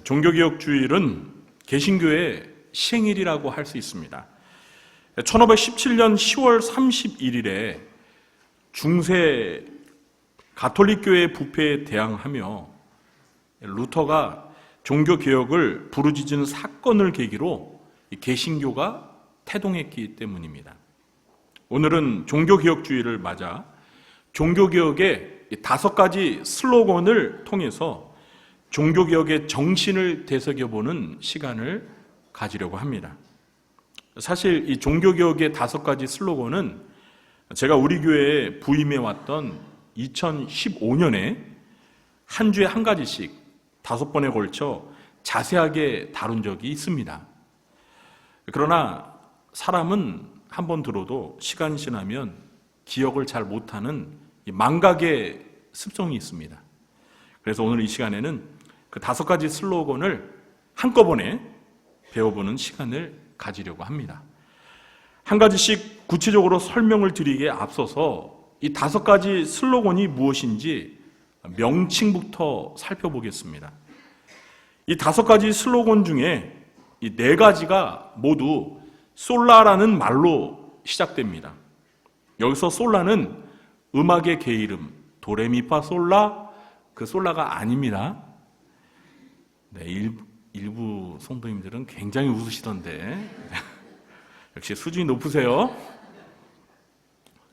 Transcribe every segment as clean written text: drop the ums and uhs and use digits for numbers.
종교개혁주일은 개신교의 시행일이라고 할 수 있습니다. 1517년 10월 31일에 중세 가톨릭교회 부패에 대항하며 루터가 종교개혁을 부르짖은 사건을 계기로 개신교가 태동했기 때문입니다. 오늘은 종교개혁주의를 맞아 종교개혁의 5가지 슬로건을 통해서 종교개혁의 정신을 되새겨보는 시간을 가지려고 합니다. 사실 이 종교개혁의 5가지 슬로건은 제가 우리 교회에 부임해왔던 2015년에 한 주에 한 가지씩 5번에 걸쳐 자세하게 다룬 적이 있습니다. 그러나 사람은 한 번 들어도 시간이 지나면 기억을 잘 못하는 망각의 습성이 있습니다. 그래서 오늘 이 시간에는 그 5가지 슬로건을 한꺼번에 배워보는 시간을 가지려고 합니다. 한 가지씩 구체적으로 설명을 드리기에 앞서서 이 5가지 슬로건이 무엇인지 명칭부터 살펴보겠습니다. 이 5가지 슬로건 중에 이 4가지가 모두 솔라라는 말로 시작됩니다. 여기서 솔라는 음악의 개이름, 도레미파 솔라, 그 솔라가 아닙니다. 네, 일부 성도님들은 굉장히 웃으시던데 역시 수준이 높으세요.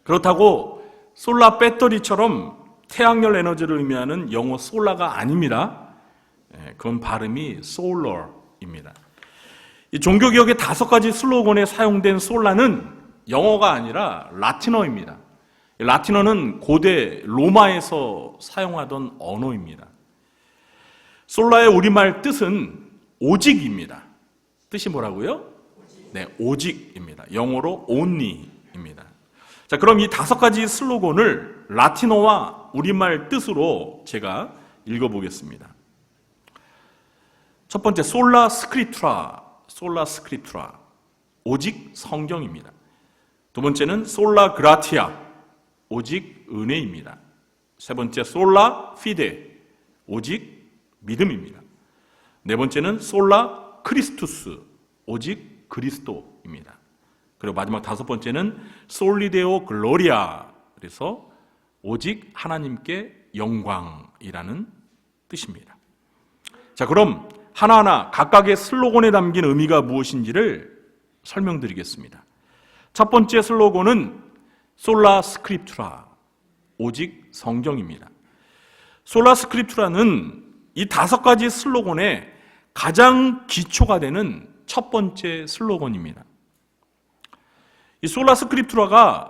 그렇다고 솔라 배터리처럼 태양열 에너지를 의미하는 영어 솔라가 아닙니다. 그건 발음이 솔러입니다. 이 종교개혁의 5가지 슬로건에 사용된 솔라는 영어가 아니라 라틴어입니다. 라틴어는 고대 로마에서 사용하던 언어입니다. 솔라의 우리말 뜻은 오직입니다. 뜻이 뭐라고요? 네, 오직입니다. 영어로 only입니다. 자, 그럼 이 5가지 슬로건을 라틴어와 우리말 뜻으로 제가 읽어보겠습니다. 첫 번째, 솔라 스크립투라, 솔라 스크립투라, 오직 성경입니다. 두 번째는 솔라 그라티아, 오직 은혜입니다. 세 번째, 솔라 피데, 오직 믿음입니다. 네 번째는 솔라 크리스투스, 오직 그리스도입니다. 그리고 마지막 5번째는 솔리데오 글로리아, 그래서 오직 하나님께 영광이라는 뜻입니다. 자, 그럼 하나하나 각각의 슬로건에 담긴 의미가 무엇인지를 설명드리겠습니다. 첫 번째 슬로건은 솔라 스크립투라, 오직 성경입니다. 솔라 스크립투라는 이 5가지 슬로건의 가장 기초가 되는 첫 번째 슬로건입니다. 이 솔라 스크립투라가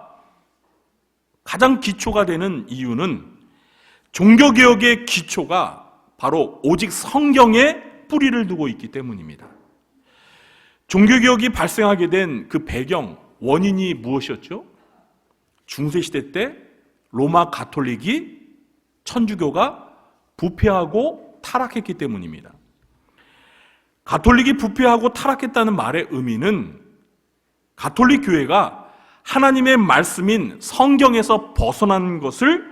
가장 기초가 되는 이유는 종교개혁의 기초가 바로 오직 성경에 뿌리를 두고 있기 때문입니다. 종교개혁이 발생하게 된 그 배경, 원인이 무엇이었죠? 중세시대 때 로마 가톨릭이 천주교가 부패하고 타락했기 때문입니다. 가톨릭이 부패하고 타락했다는 말의 의미는 가톨릭 교회가 하나님의 말씀인 성경에서 벗어난 것을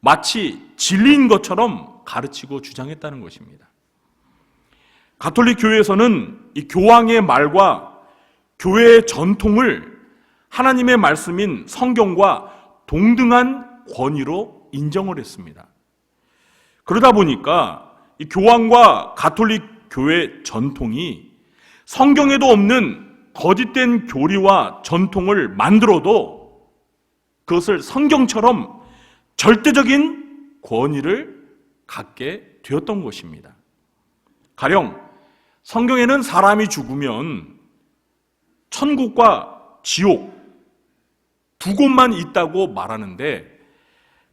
마치 진리인 것처럼 가르치고 주장했다는 것입니다. 가톨릭 교회에서는 이 교황의 말과 교회의 전통을 하나님의 말씀인 성경과 동등한 권위로 인정을 했습니다. 그러다 보니까 이 교황과 가톨릭 교회 전통이 성경에도 없는 거짓된 교리와 전통을 만들어도 그것을 성경처럼 절대적인 권위를 갖게 되었던 것입니다. 가령 성경에는 사람이 죽으면 천국과 지옥 2곳만 있다고 말하는데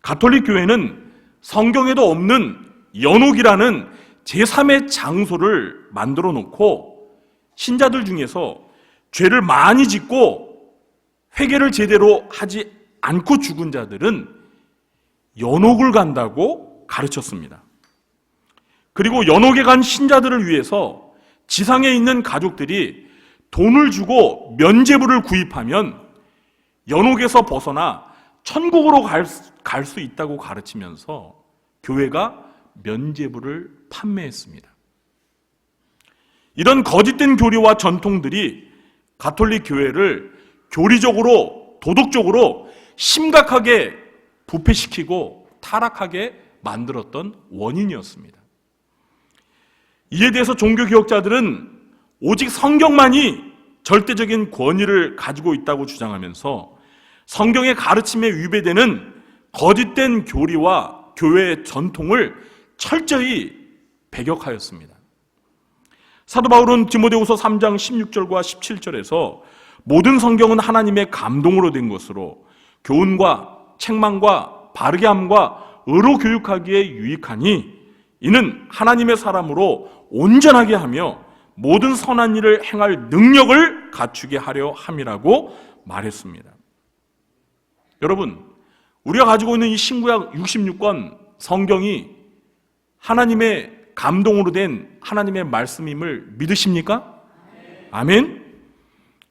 가톨릭 교회는 성경에도 없는 연옥이라는 제3의 장소를 만들어 놓고 신자들 중에서 죄를 많이 짓고 회개를 제대로 하지 않고 죽은 자들은 연옥을 간다고 가르쳤습니다. 그리고 연옥에 간 신자들을 위해서 지상에 있는 가족들이 돈을 주고 면죄부를 구입하면 연옥에서 벗어나 천국으로 갈 수 있다고 가르치면서 교회가 면죄부를 판매했습니다. 이런 거짓된 교리와 전통들이 가톨릭 교회를 교리적으로, 도덕적으로 심각하게 부패시키고 타락하게 만들었던 원인이었습니다. 이에 대해서 종교개혁자들은 오직 성경만이 절대적인 권위를 가지고 있다고 주장하면서 성경의 가르침에 위배되는 거짓된 교리와 교회의 전통을 철저히 배격하였습니다. 사도 바울은 디모데후서 3장 16절과 17절에서 모든 성경은 하나님의 감동으로 된 것으로 교훈과 책망과 바르게 함과 의로 교육하기에 유익하니 이는 하나님의 사람으로 온전하게 하며 모든 선한 일을 행할 능력을 갖추게 하려 함이라고 말했습니다. 여러분, 우리가 가지고 있는 이 신구약 66권 성경이 하나님의 감동으로 된 하나님의 말씀임을 믿으십니까? 아멘.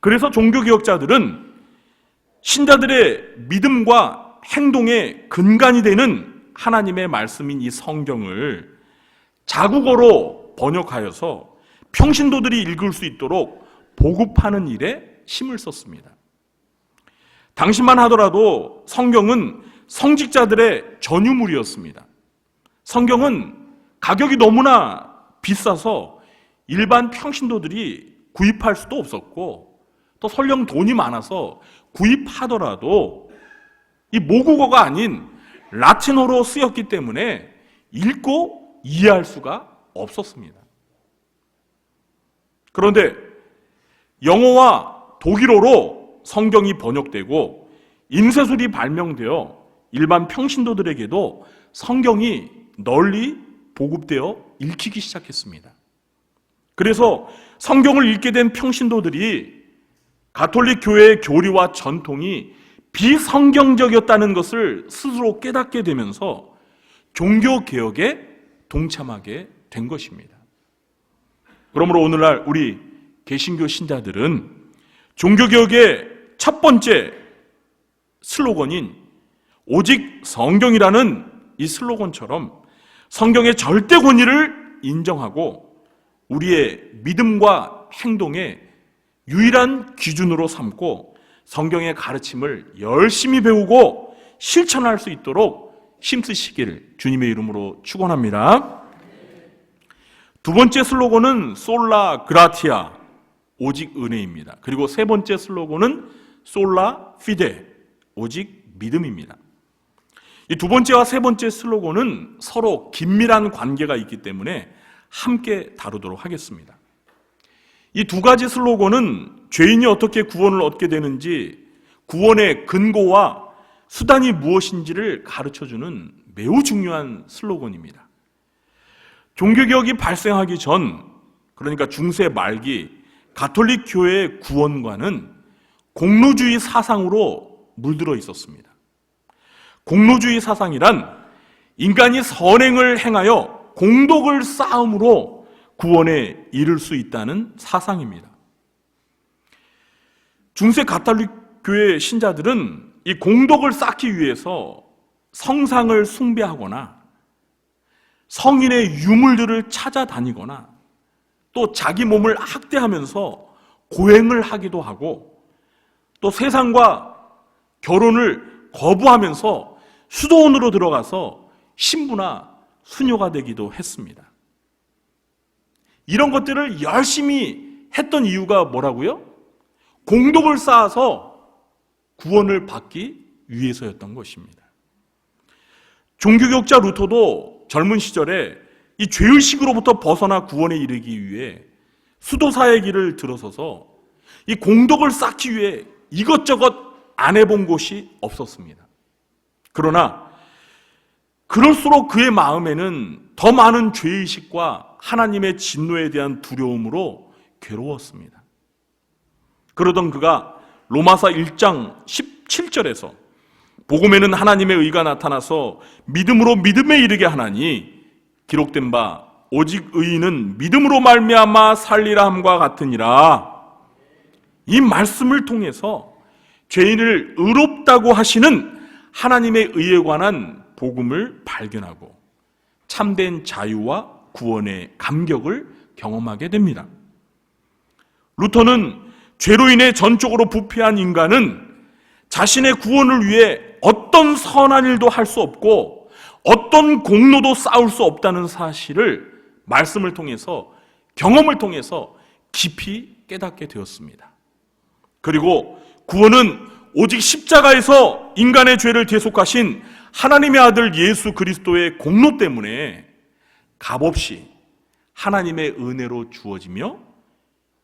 그래서 종교개혁자들은 신자들의 믿음과 행동의 근간이 되는 하나님의 말씀인 이 성경을 자국어로 번역하여서 평신도들이 읽을 수 있도록 보급하는 일에 힘을 썼습니다. 당시만 하더라도 성경은 성직자들의 전유물이었습니다. 성경은 가격이 너무나 비싸서 일반 평신도들이 구입할 수도 없었고 또 설령 돈이 많아서 구입하더라도 이 모국어가 아닌 라틴어로 쓰였기 때문에 읽고 이해할 수가 없었습니다. 그런데 영어와 독일어로 성경이 번역되고 인쇄술이 발명되어 일반 평신도들에게도 성경이 널리 보급되어 읽히기 시작했습니다. 그래서 성경을 읽게 된 평신도들이 가톨릭 교회의 교리와 전통이 비성경적이었다는 것을 스스로 깨닫게 되면서 종교개혁에 동참하게 된 것입니다. 그러므로 오늘날 우리 개신교 신자들은 종교개혁의 첫 번째 슬로건인 오직 성경이라는 이 슬로건처럼 성경의 절대 권위를 인정하고 우리의 믿음과 행동의 유일한 기준으로 삼고 성경의 가르침을 열심히 배우고 실천할 수 있도록 힘쓰시기를 주님의 이름으로 축원합니다. 두 번째 슬로건은 솔라 그라티아, 오직 은혜입니다. 그리고 세 번째 슬로건은 솔라 피데, 오직 믿음입니다. 이 두 번째와 세 번째 슬로건은 서로 긴밀한 관계가 있기 때문에 함께 다루도록 하겠습니다. 이 두 가지 슬로건은 죄인이 어떻게 구원을 얻게 되는지, 구원의 근거와 수단이 무엇인지를 가르쳐주는 매우 중요한 슬로건입니다. 종교개혁이 발생하기 전, 그러니까 중세 말기 가톨릭 교회의 구원관은 공로주의 사상으로 물들어 있었습니다. 공로주의 사상이란 인간이 선행을 행하여 공덕을 쌓음으로 구원에 이를 수 있다는 사상입니다. 중세 가톨릭 교회 신자들은 이 공덕을 쌓기 위해서 성상을 숭배하거나 성인의 유물들을 찾아다니거나 또 자기 몸을 학대하면서 고행을 하기도 하고 또 세상과 결혼을 거부하면서 수도원으로 들어가서 신부나 수녀가 되기도 했습니다. 이런 것들을 열심히 했던 이유가 뭐라고요? 공덕을 쌓아서 구원을 받기 위해서였던 것입니다. 종교개혁자 루터도 젊은 시절에 이 죄의식으로부터 벗어나 구원에 이르기 위해 수도사의 길을 들어서서 이 공덕을 쌓기 위해 이것저것 안 해본 곳이 없었습니다. 그러나 그럴수록 그의 마음에는 더 많은 죄의식과 하나님의 진노에 대한 두려움으로 괴로웠습니다. 그러던 그가 로마서 1장 17절에서 복음에는 하나님의 의가 나타나서 믿음으로 믿음에 이르게 하나니 기록된 바 오직 의인은 믿음으로 말미암아 살리라 함과 같으니라. 이 말씀을 통해서 죄인을 의롭다고 하시는 하나님의 의에 관한 복음을 발견하고 참된 자유와 구원의 감격을 경험하게 됩니다. 루터는 죄로 인해 전적으로 부패한 인간은 자신의 구원을 위해 어떤 선한 일도 할 수 없고 어떤 공로도 쌓을 수 없다는 사실을 말씀을 통해서, 경험을 통해서 깊이 깨닫게 되었습니다. 그리고 구원은 오직 십자가에서 인간의 죄를 대속하신 하나님의 아들 예수 그리스도의 공로 때문에 값없이 하나님의 은혜로 주어지며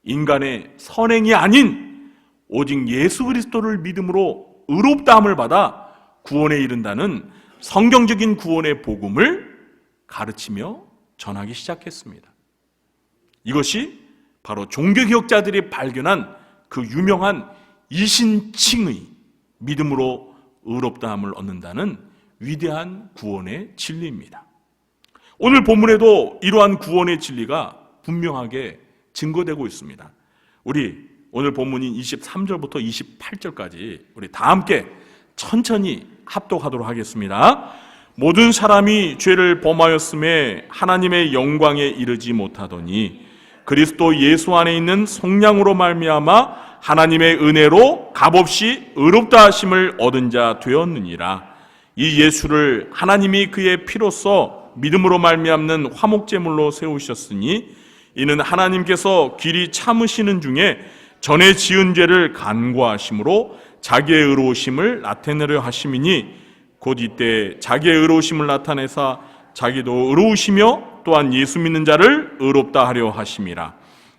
인간의 선행이 아닌 오직 예수 그리스도를 믿음으로 의롭다함을 받아 구원에 이른다는 성경적인 구원의 복음을 가르치며 전하기 시작했습니다. 이것이 바로 종교개혁자들이 발견한 그 유명한 이신칭의 믿음으로 의롭다함을 얻는다는 위대한 구원의 진리입니다. 오늘 본문에도 이러한 구원의 진리가 분명하게 증거되고 있습니다. 우리 오늘 본문인 23절부터 28절까지 우리 다 함께 천천히 합독하도록 하겠습니다. 모든 사람이 죄를 범하였음에 하나님의 영광에 이르지 못하더니 그리스도 예수 안에 있는 성령으로 말미암아 하나님의 은혜로 값없이 의롭다 하심을 얻은 자 되었느니라. 이 예수를 하나님이 그의 피로써 믿음으로 말미암는 화목제물로 세우셨으니 이는 하나님께서 길이 참으시는 중에 전에 지은 죄를 간구하심으로 자기의 의로우심을 나타내려 하심이니 곧 이때 자기의 의로우심을 나타내사 자기도 의로우시며 또한 예수 믿는 자를 의롭다 하려 하심이라.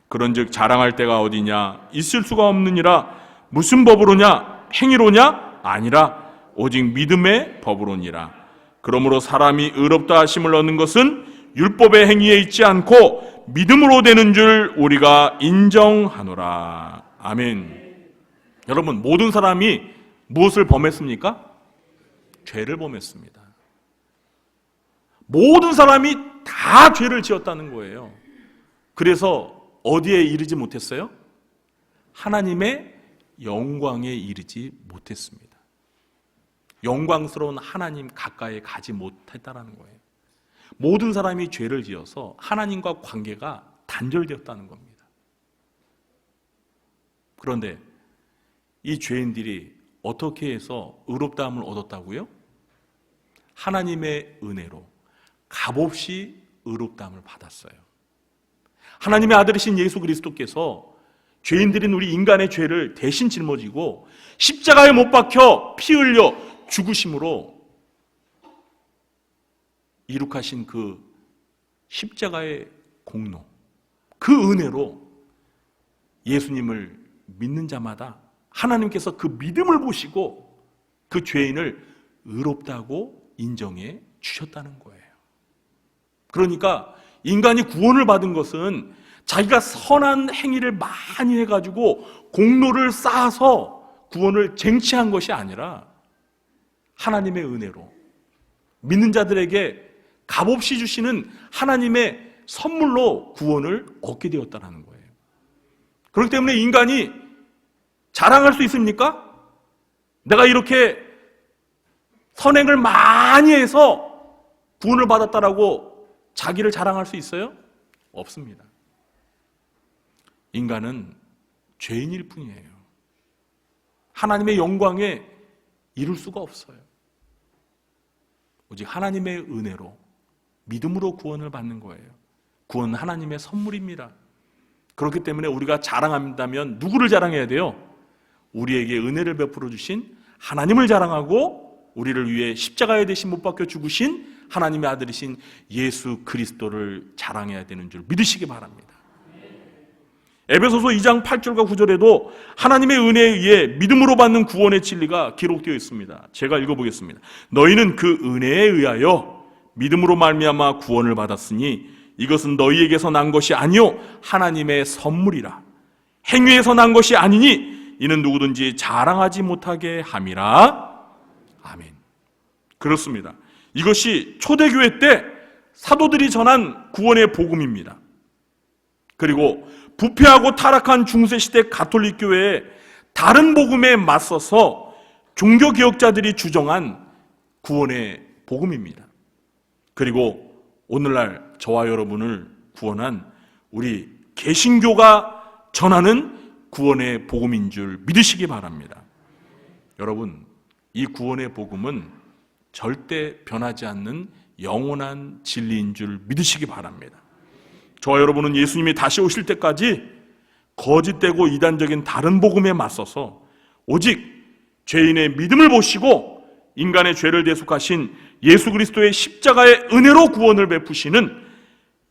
그런즉 자랑할 때가 어디냐? 있을 수가 없느니라. 무슨 법으로냐? 행위로냐? 아니라 오직 믿음의 법으로니라. 그러므로 사람이 의롭다 하심을 얻는 것은 율법의 행위에 있지 않고 믿음으로 되는 줄 우리가 인정하노라. 아멘. 여러분, 모든 사람이 무엇을 범했습니까? 죄를 범했습니다. 모든 사람이 다 죄를 지었다는 거예요. 그래서 어디에 이르지 못했어요? 하나님의 영광에 이르지 못했습니다. 영광스러운 하나님 가까이 가지 못했다는 거예요. 모든 사람이 죄를 지어서 하나님과 관계가 단절되었다는 겁니다. 그런데 이 죄인들이 어떻게 해서 의롭다함을 얻었다고요? 하나님의 은혜로 값없이 의롭다함을 받았어요. 하나님의 아들이신 예수 그리스도께서 죄인들인 우리 인간의 죄를 대신 짊어지고 십자가에 못 박혀 피 흘려 죽으심으로 이룩하신 그 십자가의 공로, 그 은혜로 예수님을 믿는 자마다 하나님께서 그 믿음을 보시고 그 죄인을 의롭다고 인정해 주셨다는 거예요. 그러니까 인간이 구원을 받은 것은 자기가 선한 행위를 많이 해가지고 공로를 쌓아서 구원을 쟁취한 것이 아니라 하나님의 은혜로 믿는 자들에게 값없이 주시는 하나님의 선물로 구원을 얻게 되었다는 거예요. 그렇기 때문에 인간이 자랑할 수 있습니까? 내가 이렇게 선행을 많이 해서 구원을 받았다라고 자기를 자랑할 수 있어요? 없습니다. 인간은 죄인일 뿐이에요. 하나님의 영광에 이룰 수가 없어요. 오직 하나님의 은혜로 믿음으로 구원을 받는 거예요. 구원은 하나님의 선물입니다. 그렇기 때문에 우리가 자랑한다면 누구를 자랑해야 돼요? 우리에게 은혜를 베풀어 주신 하나님을 자랑하고 우리를 위해 십자가에 대신 못 박혀 죽으신 하나님의 아들이신 예수 그리스도를 자랑해야 되는 줄 믿으시기 바랍니다. 에베소서 2장 8절과 9절에도 하나님의 은혜에 의해 믿음으로 받는 구원의 진리가 기록되어 있습니다. 제가 읽어보겠습니다. 너희는 그 은혜에 의하여 믿음으로 말미암아 구원을 받았으니 이것은 너희에게서 난 것이 아니요 하나님의 선물이라. 행위에서 난 것이 아니니 이는 누구든지 자랑하지 못하게 함이라. 아멘. 그렇습니다. 이것이 초대교회 때 사도들이 전한 구원의 복음입니다. 그리고 부패하고 타락한 중세시대 가톨릭 교회의 다른 복음에 맞서서 종교개혁자들이 주정한 구원의 복음입니다. 그리고 오늘날 저와 여러분을 구원한 우리 개신교가 전하는 구원의 복음인 줄 믿으시기 바랍니다. 여러분, 이 구원의 복음은 절대 변하지 않는 영원한 진리인 줄 믿으시기 바랍니다. 저와 여러분은 예수님이 다시 오실 때까지 거짓되고 이단적인 다른 복음에 맞서서 오직 죄인의 믿음을 보시고 인간의 죄를 대속하신 예수 그리스도의 십자가의 은혜로 구원을 베푸시는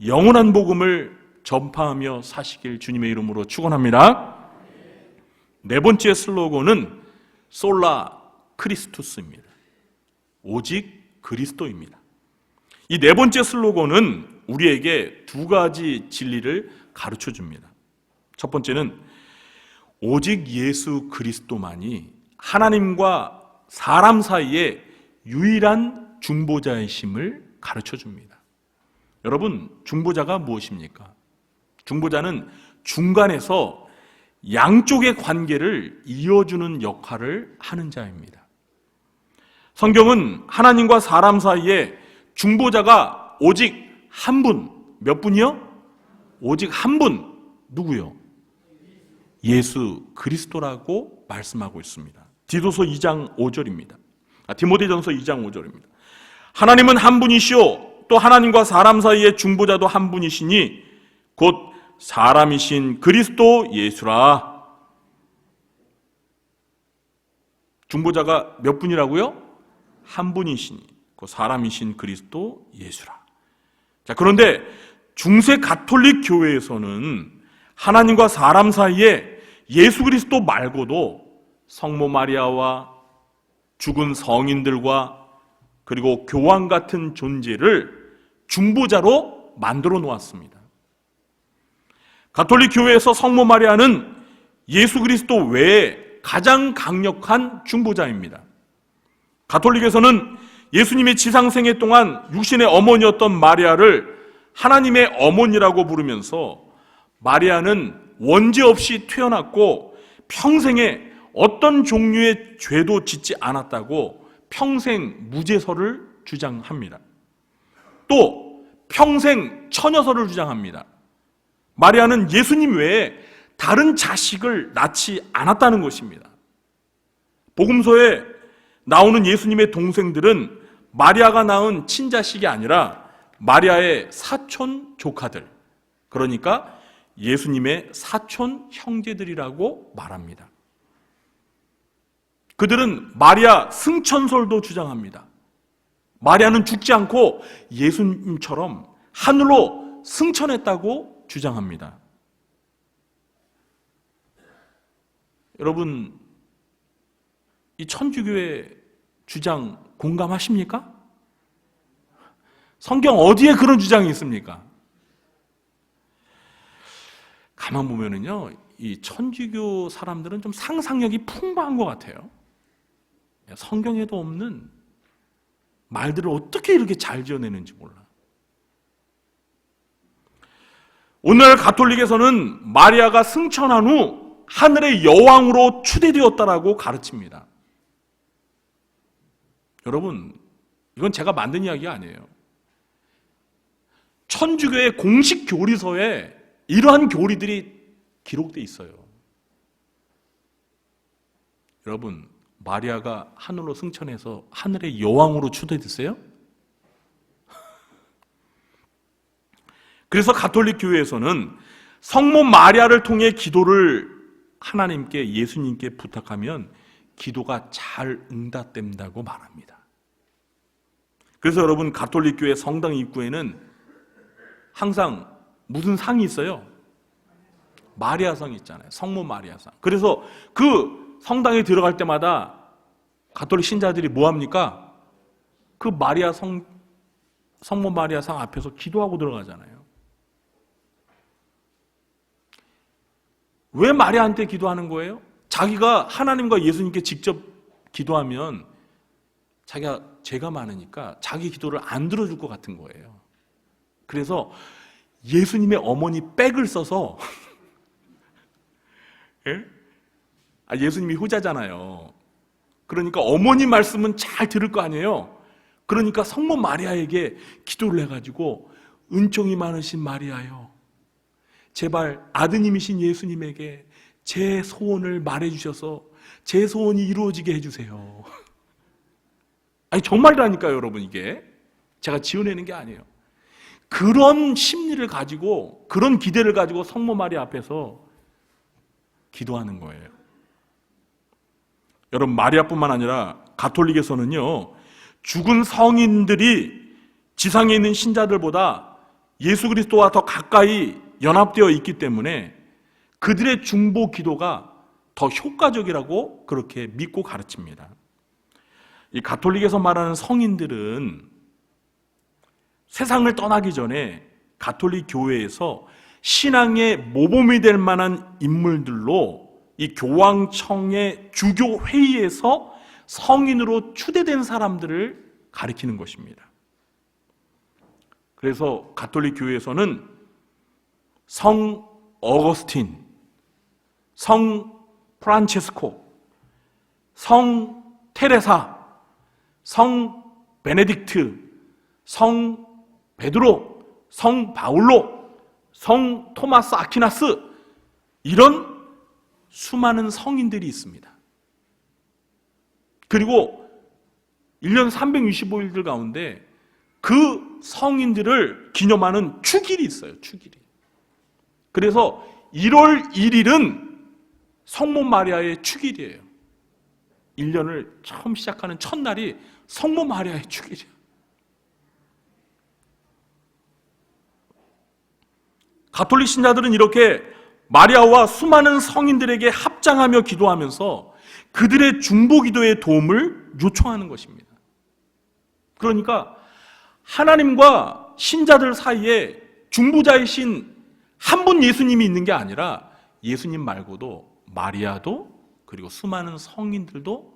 영원한 복음을 전파하며 사시길 주님의 이름으로 축원합니다. 네 번째 슬로건은 솔라 크리스투스입니다. 오직 그리스도입니다. 이 네 번째 슬로건은 우리에게 두 가지 진리를 가르쳐 줍니다. 첫 번째는 오직 예수 그리스도만이 하나님과 사람 사이의 유일한 중보자이심을 가르쳐 줍니다. 여러분, 중보자가 무엇입니까? 중보자는 중간에서 양쪽의 관계를 이어주는 역할을 하는 자입니다. 성경은 하나님과 사람 사이에 중보자가 오직 한 분, 몇 분이요? 오직 한 분, 누구요? 예수 그리스도라고 말씀하고 있습니다. 디도서 2장 5절입니다. 디모데전서 2장 5절입니다. 하나님은 한 분이시오 또 하나님과 사람 사이의 중보자도 한 분이시니 곧 사람이신 그리스도 예수라. 중보자가 몇 분이라고요? 한 분이시니 그 사람이신 그리스도 예수라. 자, 그런데 중세 가톨릭 교회에서는 하나님과 사람 사이에 예수 그리스도 말고도 성모 마리아와 죽은 성인들과 그리고 교황 같은 존재를 중보자로 만들어 놓았습니다. 가톨릭 교회에서 성모 마리아는 예수 그리스도 외에 가장 강력한 중보자입니다. 가톨릭에서는 예수님의 지상생애 동안 육신의 어머니였던 마리아를 하나님의 어머니라고 부르면서 마리아는 원죄 없이 태어났고 평생에 어떤 종류의 죄도 짓지 않았다고 평생 무죄설을 주장합니다. 또 평생 처녀설을 주장합니다. 마리아는 예수님 외에 다른 자식을 낳지 않았다는 것입니다. 복음서에 나오는 예수님의 동생들은 마리아가 낳은 친자식이 아니라 마리아의 사촌 조카들, 그러니까 예수님의 사촌 형제들이라고 말합니다. 그들은 마리아 승천설도 주장합니다. 마리아는 죽지 않고 예수님처럼 하늘로 승천했다고 주장합니다. 여러분, 이 천주교의 주장 공감하십니까? 성경 어디에 그런 주장이 있습니까? 가만 보면은요, 이 천주교 사람들은 좀 상상력이 풍부한 것 같아요. 성경에도 없는 말들을 어떻게 이렇게 잘 지어내는지 몰라. 오늘날 가톨릭에서는 마리아가 승천한 후 하늘의 여왕으로 추대되었다라고 가르칩니다. 여러분, 이건 제가 만든 이야기가 아니에요. 천주교의 공식 교리서에 이러한 교리들이 기록되어 있어요. 여러분, 마리아가 하늘로 승천해서 하늘의 여왕으로 추대됐어요? 그래서 가톨릭 교회에서는 성모 마리아를 통해 기도를 하나님께, 예수님께 부탁하면 기도가 잘 응답된다고 말합니다. 그래서 여러분, 가톨릭 교회 성당 입구에는 항상 무슨 상이 있어요? 마리아상 있잖아요. 성모 마리아상. 그래서 그 성당에 들어갈 때마다 가톨릭 신자들이 뭐 합니까? 그 성모 마리아상 앞에서 기도하고 들어가잖아요. 왜 마리아한테 기도하는 거예요? 자기가 하나님과 예수님께 직접 기도하면 자기가 죄가 많으니까 자기 기도를 안 들어줄 것 같은 거예요. 그래서 예수님의 어머니 백을 써서 예? 예수님이 효자잖아요. 그러니까 어머니 말씀은 잘 들을 거 아니에요. 그러니까 성모 마리아에게 기도를 해가지고 은총이 많으신 마리아요, 제발 아드님이신 예수님에게 제 소원을 말해주셔서 제 소원이 이루어지게 해주세요. 아니 정말이라니까요, 여러분. 이게 제가 지어내는 게 아니에요. 그런 심리를 가지고, 그런 기대를 가지고 성모 마리아 앞에서 기도하는 거예요. 여러분, 마리아뿐만 아니라 가톨릭에서는요, 죽은 성인들이 지상에 있는 신자들보다 예수 그리스도와 더 가까이 연합되어 있기 때문에 그들의 중보 기도가 더 효과적이라고 그렇게 믿고 가르칩니다. 이 가톨릭에서 말하는 성인들은 세상을 떠나기 전에 가톨릭 교회에서 신앙의 모범이 될 만한 인물들로 이 교황청의 주교 회의에서 성인으로 추대된 사람들을 가리키는 것입니다. 그래서 가톨릭 교회에서는 성 어거스틴, 성 프란체스코, 성 테레사, 성 베네딕트, 성 베드로, 성 바울로, 성 토마스 아퀴나스, 이런 수많은 성인들이 있습니다. 그리고 1년 365일들 가운데 그 성인들을 기념하는 축일이 있어요. 축일이. 그래서 1월 1일은 성모 마리아의 축일이에요. 1년을 처음 시작하는 첫날이 성모 마리아의 축일이에요. 가톨릭 신자들은 이렇게 마리아와 수많은 성인들에게 합장하며 기도하면서 그들의 중보 기도의 도움을 요청하는 것입니다. 그러니까 하나님과 신자들 사이에 중보자이신 한 분 예수님이 있는 게 아니라 예수님 말고도 마리아도 그리고 수많은 성인들도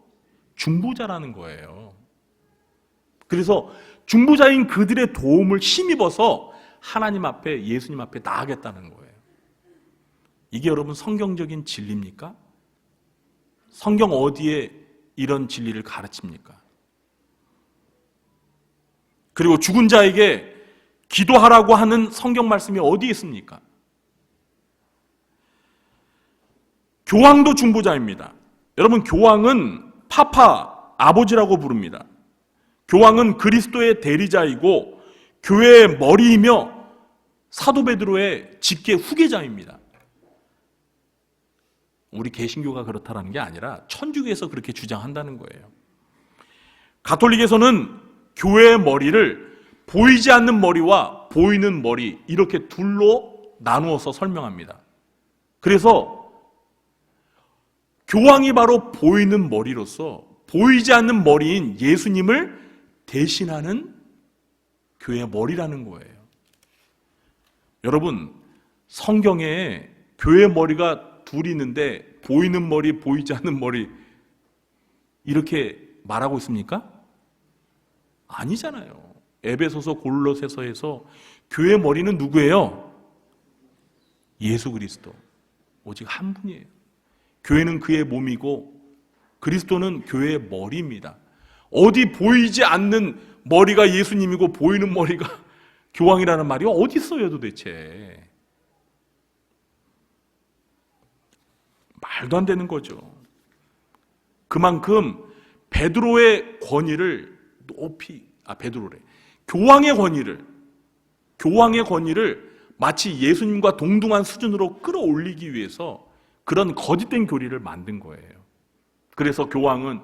중보자라는 거예요. 그래서 중보자인 그들의 도움을 힘입어서 하나님 앞에, 예수님 앞에 나아가겠다는 거예요. 이게 여러분 성경적인 진리입니까? 성경 어디에 이런 진리를 가르칩니까? 그리고 죽은 자에게 기도하라고 하는 성경 말씀이 어디에 있습니까? 교황도 중보자입니다. 여러분, 교황은 파파, 아버지라고 부릅니다. 교황은 그리스도의 대리자이고 교회의 머리이며 사도 베드로의 직계 후계자입니다. 우리 개신교가 그렇다는 게 아니라 천주교에서 그렇게 주장한다는 거예요. 가톨릭에서는 교회의 머리를 보이지 않는 머리와 보이는 머리, 이렇게 둘로 나누어서 설명합니다. 그래서 교황이 바로 보이는 머리로서 보이지 않는 머리인 예수님을 대신하는 교회의 머리라는 거예요. 여러분, 성경에 교회의 머리가 둘이 있는데 보이는 머리, 보이지 않는 머리 이렇게 말하고 있습니까? 아니잖아요. 에베소서, 골로새서에서 교회의 머리는 누구예요? 예수 그리스도. 오직 한 분이에요. 교회는 그의 몸이고 그리스도는 교회의 머리입니다. 어디 보이지 않는 머리가 예수님이고 보이는 머리가 교황이라는 말이 어디 있어요 도대체. 말도 안 되는 거죠. 그만큼 베드로의 권위를 높이, 교황의 권위를 마치 예수님과 동등한 수준으로 끌어올리기 위해서 그런 거짓된 교리를 만든 거예요. 그래서 교황은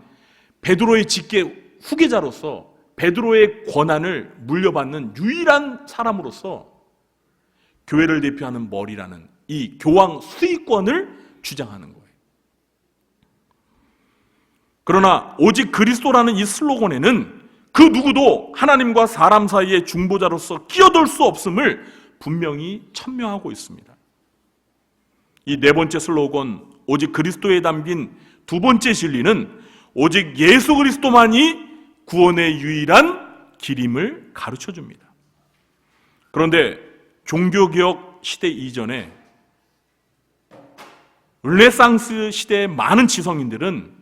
베드로의 직계 후계자로서 베드로의 권한을 물려받는 유일한 사람으로서 교회를 대표하는 머리라는 이 교황 수의권을 주장하는 거예요. 그러나 오직 그리스도라는 이 슬로건에는 그 누구도 하나님과 사람 사이의 중보자로서 끼어들 수 없음을 분명히 천명하고 있습니다. 이 네 번째 슬로건, 오직 그리스도에 담긴 두 번째 진리는 오직 예수 그리스도만이 구원의 유일한 길임을 가르쳐 줍니다. 그런데 종교개혁 시대 이전에 르네상스 시대의 많은 지성인들은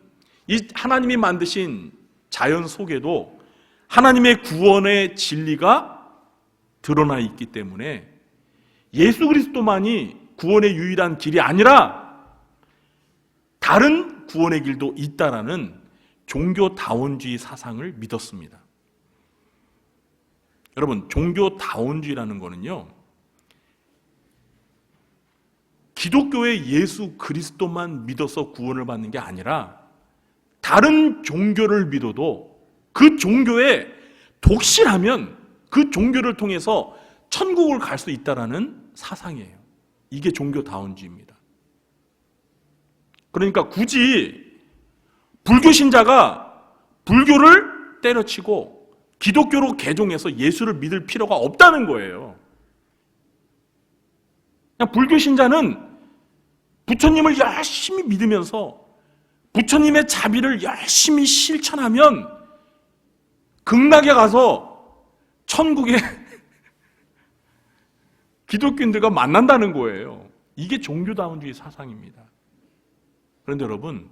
이 하나님이 만드신 자연 속에도 하나님의 구원의 진리가 드러나 있기 때문에 예수 그리스도만이 구원의 유일한 길이 아니라 다른 구원의 길도 있다라는 종교다원주의 사상을 믿었습니다. 여러분, 종교다원주의라는 거는요, 기독교의 예수 그리스도만 믿어서 구원을 받는 게 아니라 다른 종교를 믿어도 그 종교에 독실하면 그 종교를 통해서 천국을 갈 수 있다라는 사상이에요. 이게 종교다원주의입니다. 그러니까 굳이 불교 신자가 불교를 때려치고 기독교로 개종해서 예수를 믿을 필요가 없다는 거예요. 그냥 불교 신자는 부처님을 열심히 믿으면서 부처님의 자비를 열심히 실천하면 극락에 가서 천국에 기독교인들과 만난다는 거예요. 이게 종교다원주의 사상입니다. 그런데 여러분,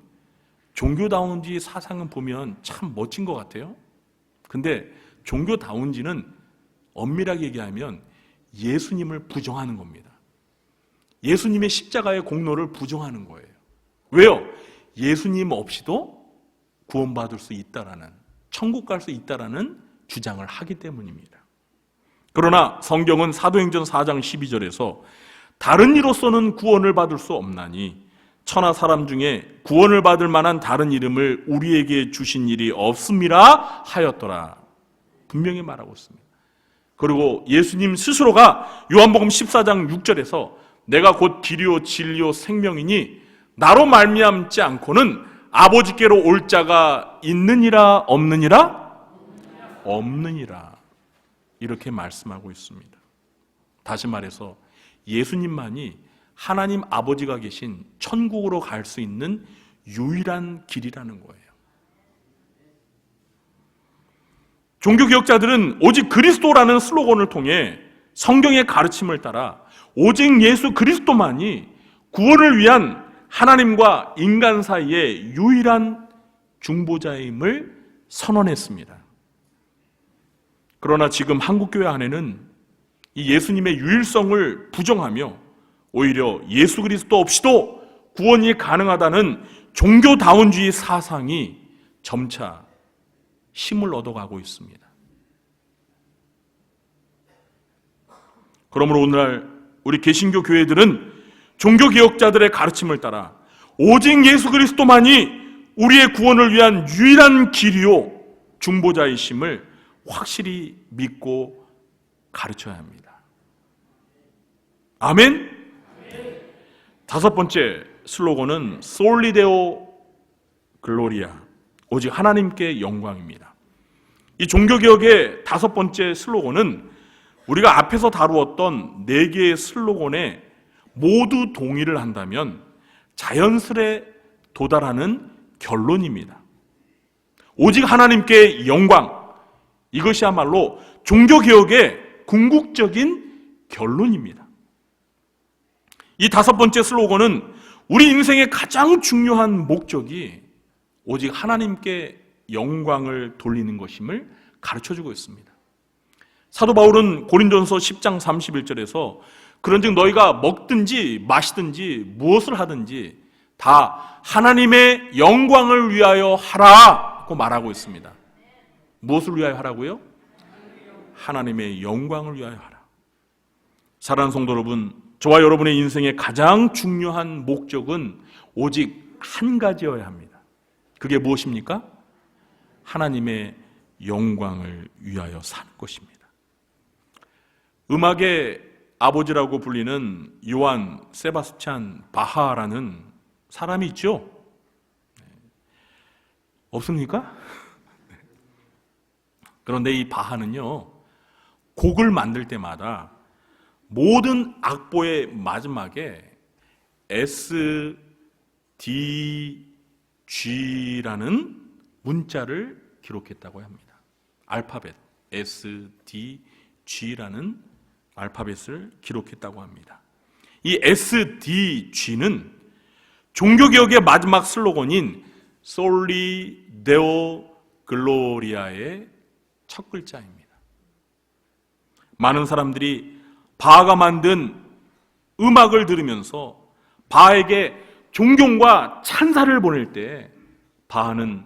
종교다원주의 사상은 보면 참 멋진 것 같아요. 근데 종교다원주의는 엄밀하게 얘기하면 예수님을 부정하는 겁니다. 예수님의 십자가의 공로를 부정하는 거예요. 왜요? 예수님 없이도 구원받을 수 있다라는, 천국 갈 수 있다라는 주장을 하기 때문입니다. 그러나 성경은 사도행전 4장 12절에서 다른 이로서는 구원을 받을 수 없나니 천하 사람 중에 구원을 받을 만한 다른 이름을 우리에게 주신 일이 없음이라 하였더라. 분명히 말하고 있습니다. 그리고 예수님 스스로가 요한복음 14장 6절에서 내가 곧 길이요 진리요 생명이니 나로 말미암지 않고는 아버지께로 올 자가 있느니라 없느니라? 없느니라. 이렇게 말씀하고 있습니다. 다시 말해서 예수님만이 하나님 아버지가 계신 천국으로 갈 수 있는 유일한 길이라는 거예요. 종교개혁자들은 오직 그리스도라는 슬로건을 통해 성경의 가르침을 따라 오직 예수 그리스도만이 구원을 위한 하나님과 인간 사이의 유일한 중보자임을 선언했습니다. 그러나 지금 한국교회 안에는 이 예수님의 유일성을 부정하며 오히려 예수 그리스도 없이도 구원이 가능하다는 종교다원주의 사상이 점차 힘을 얻어가고 있습니다. 그러므로 오늘날 우리 개신교 교회들은 종교개혁자들의 가르침을 따라 오직 예수 그리스도만이 우리의 구원을 위한 유일한 길이요 중보자이심을 확실히 믿고 가르쳐야 합니다. 아멘? 다섯 번째 슬로건은 솔리 데오 글로리아, 오직 하나님께 영광입니다. 이 종교개혁의 다섯 번째 슬로건은 우리가 앞에서 다루었던 네 개의 슬로건에 모두 동의를 한다면 자연스레 도달하는 결론입니다. 오직 하나님께 영광, 이것이야말로 종교개혁의 궁극적인 결론입니다. 이 다섯 번째 슬로건은 우리 인생의 가장 중요한 목적이 오직 하나님께 영광을 돌리는 것임을 가르쳐주고 있습니다. 사도 바울은 고린도전서 10장 31절에서 그런즉 너희가 먹든지 마시든지 무엇을 하든지 다 하나님의 영광을 위하여 하라고 말하고 있습니다. 무엇을 위하여 하라고요? 하나님의 영광을 위하여 하라. 사랑하는 성도 여러분, 저와 여러분의 인생의 가장 중요한 목적은 오직 한 가지여야 합니다. 그게 무엇입니까? 하나님의 영광을 위하여 사는 것입니다. 음악의 아버지라고 불리는 요한 세바스찬 바하라는 사람이 있죠? 없습니까? 그런데 이 바하는요, 곡을 만들 때마다 모든 악보의 마지막에 S, D, G라는 문자를 기록했다고 합니다. 알파벳 S, D, G라는 알파벳을 기록했다고 합니다. 이 S, D, G는 종교개혁의 마지막 슬로건인 솔리 데오 글로리아의 첫 글자입니다. 많은 사람들이 바하가 만든 음악을 들으면서 바에게 존경과 찬사를 보낼 때 바하는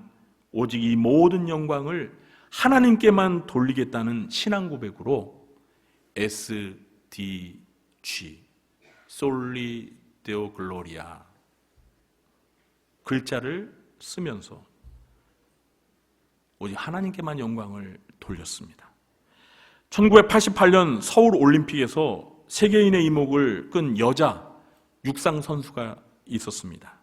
오직 이 모든 영광을 하나님께만 돌리겠다는 신앙 고백으로 SDG, 솔리 데오 글로리아 글자를 쓰면서 오직 하나님께만 영광을 돌렸습니다. 1988년 서울 올림픽에서 세계인의 이목을 끈 여자 육상 선수가 있었습니다.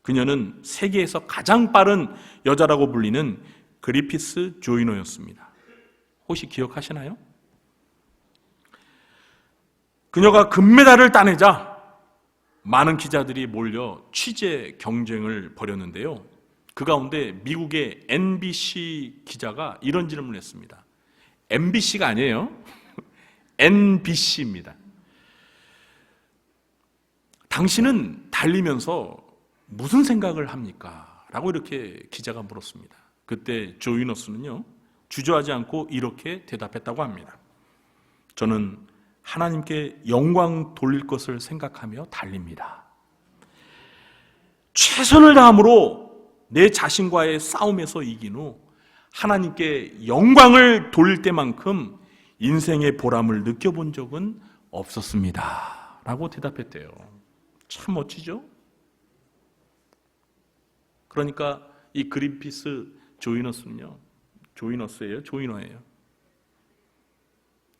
그녀는 세계에서 가장 빠른 여자라고 불리는 그리피스 조이너였습니다. 혹시 기억하시나요? 그녀가 금메달을 따내자 많은 기자들이 몰려 취재 경쟁을 벌였는데요. 그 가운데 미국의 NBC 기자가 이런 질문을 했습니다. MBC가 아니에요. NBC입니다. 당신은 달리면서 무슨 생각을 합니까? 라고 이렇게 기자가 물었습니다. 그때 조이너스는요, 주저하지 않고 이렇게 대답했다고 합니다. 저는 하나님께 영광 돌릴 것을 생각하며 달립니다. 최선을 다함으로 내 자신과의 싸움에서 이긴 후 하나님께 영광을 돌릴 때만큼 인생의 보람을 느껴본 적은 없었습니다. 라고 대답했대요. 참 멋지죠? 그러니까 이 그린피스 조이너스는요, 조이너예요.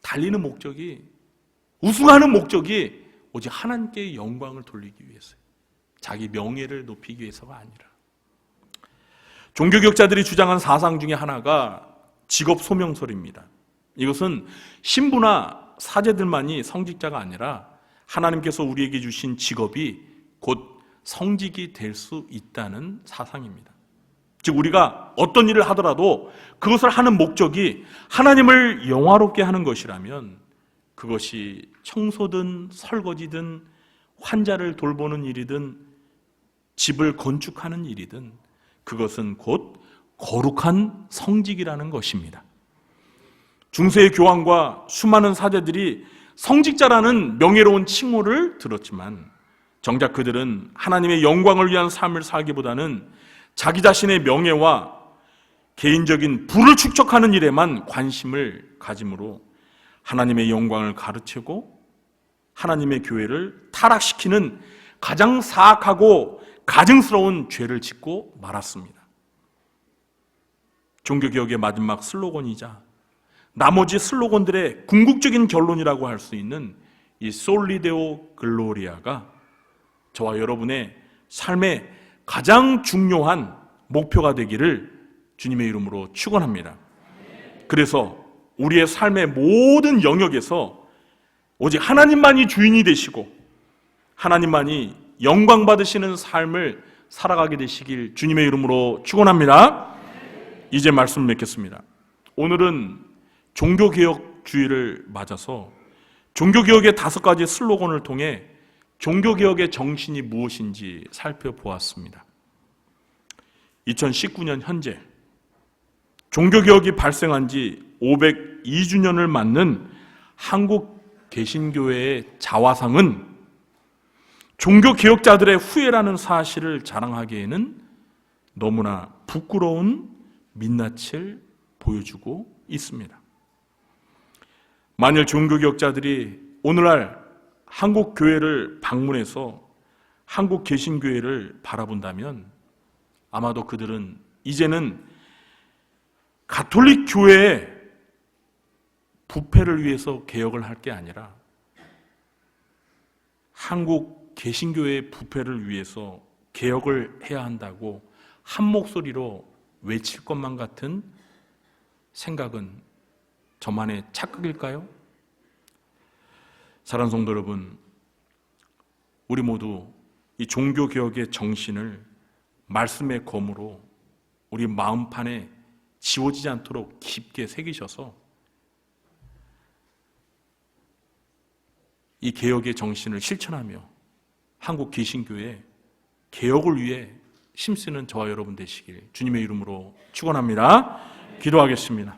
달리는 목적이, 우승하는 목적이 오직 하나님께 영광을 돌리기 위해서요. 자기 명예를 높이기 위해서가 아니라. 종교개혁자들이 주장한 사상 중에 하나가 직업 소명설입니다. 이것은 신부나 사제들만이 성직자가 아니라 하나님께서 우리에게 주신 직업이 곧 성직이 될 수 있다는 사상입니다. 즉 우리가 어떤 일을 하더라도 그것을 하는 목적이 하나님을 영화롭게 하는 것이라면 그것이 청소든 설거지든 환자를 돌보는 일이든 집을 건축하는 일이든 그것은 곧 거룩한 성직이라는 것입니다. 중세의 교황과 수많은 사제들이 성직자라는 명예로운 칭호를 들었지만 정작 그들은 하나님의 영광을 위한 삶을 살기보다는 자기 자신의 명예와 개인적인 부를 축적하는 일에만 관심을 가짐으로 하나님의 영광을 가르치고 하나님의 교회를 타락시키는 가장 사악하고 가증스러운 죄를 짓고 말았습니다. 종교개혁의 마지막 슬로건이자 나머지 슬로건들의 궁극적인 결론이라고 할 수 있는 이 솔리데오 글로리아가 저와 여러분의 삶의 가장 중요한 목표가 되기를 주님의 이름으로 축원합니다. 그래서 우리의 삶의 모든 영역에서 오직 하나님만이 주인이 되시고 하나님만이 영광 받으시는 삶을 살아가게 되시길 주님의 이름으로 축원합니다. 이제 말씀 맺겠습니다. 오늘은 종교개혁주의를 맞아서 종교개혁의 5가지 슬로건을 통해 종교개혁의 정신이 무엇인지 살펴보았습니다. 2019년 현재 종교개혁이 발생한 지 502주년을 맞는 한국 개신교회의 자화상은 종교개혁자들의 후예라는 사실을 자랑하기에는 너무나 부끄러운 민낯을 보여주고 있습니다. 만일 종교개혁자들이 오늘날 한국 교회를 방문해서 한국 개신교회를 바라본다면 아마도 그들은 이제는 가톨릭 교회의 부패를 위해서 개혁을 할 게 아니라 한국 개신교회의 부패를 위해서 개혁을 해야 한다고 한 목소리로 외칠 것만 같은 생각은 저만의 착각일까요? 사랑하는 성도 여러분, 우리 모두 이 종교개혁의 정신을 말씀의 검으로 우리 마음판에 지워지지 않도록 깊게 새기셔서 이 개혁의 정신을 실천하며 한국 개신교회 개혁을 위해 힘쓰는 저와 여러분 되시길 주님의 이름으로 축원합니다. 기도하겠습니다.